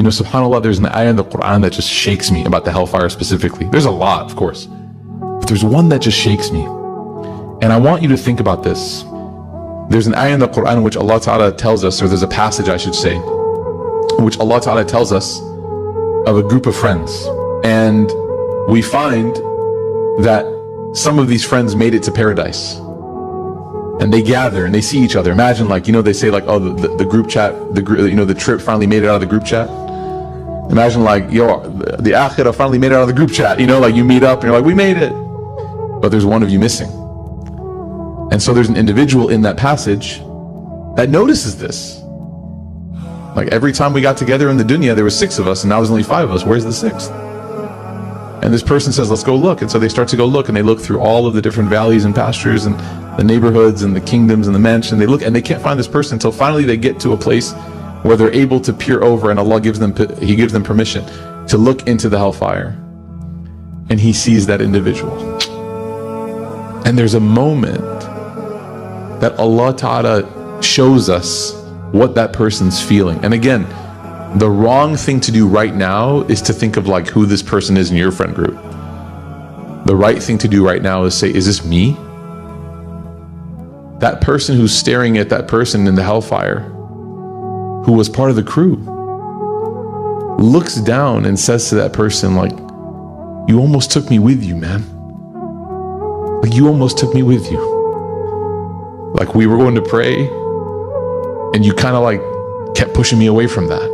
You know, subhanAllah, there's an ayah in the Quran that just shakes me about the hellfire specifically. There's a lot, of course, but there's one that just shakes me. And I want you to think about this. There's an ayah in the Quran in which Allah Ta'ala tells us, or there's a passage I should say, in which Allah Ta'ala tells us of a group of friends. And we find that some of these friends made it to paradise. And they gather and they see each other. Imagine, like, you know, they say like, oh, the group chat, the trip finally made it out of the group chat. Imagine like, yo, the akhirah finally made it out of the group chat. You know, like you meet up and you're like, we made it. But there's one of you missing. And so there's an individual in that passage that notices this. Like every time we got together in the dunya, there were 6 of us and now there's only 5 of us. Where's the 6th? And this person says, let's go look. And so they start to go look, and they look through all of the different valleys and pastures and the neighborhoods and the kingdoms and the mansion. They look and they can't find this person until finally they get to a place where they're able to peer over, and Allah gives them permission to look into the hellfire. And he sees that individual. And there's a moment that Allah Ta'ala shows us what that person's feeling. And again, the wrong thing to do right now is to think of like who this person is in your friend group. The right thing to do right now is say, is this me? That person who's staring at that person in the hellfire, who was part of the crew, looks down and says to that person, like, you almost took me with you, man. Like, you almost took me with you. Like, we were going to pray and you kind of like kept pushing me away from that.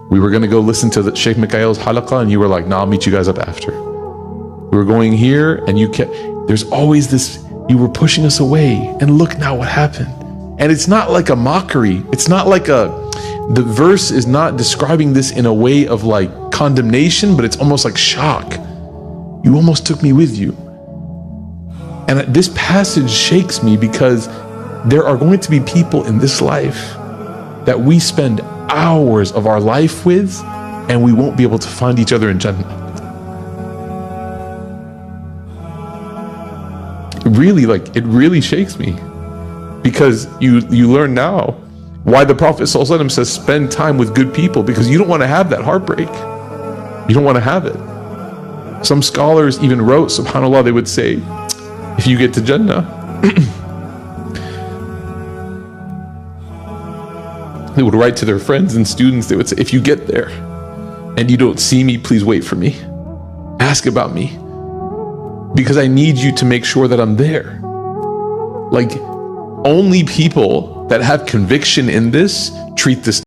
We were going to go listen to the Sheikh Mikhail's halaqah and you were like, nah, I'll meet you guys up after. We were going here and you kept, there's always this, you were pushing us away, and look now what happened. And it's not like a mockery. It's not like the verse is not describing this in a way of like condemnation, but it's almost like shock. You almost took me with you. And this passage shakes me because there are going to be people in this life that we spend hours of our life with, and we won't be able to find each other in Jannah. Really, like, it really shakes me, because you learn now why the Prophet ﷺ says spend time with good people, because you don't want to have that heartbreak. You don't want to have it. Some scholars even wrote, subhanAllah, they would say, if you get to Jannah, they would write to their friends and students, they would say, if you get there and you don't see me, please wait for me. Ask about me, because I need you to make sure that I'm there. Like, only people that have conviction in this treat this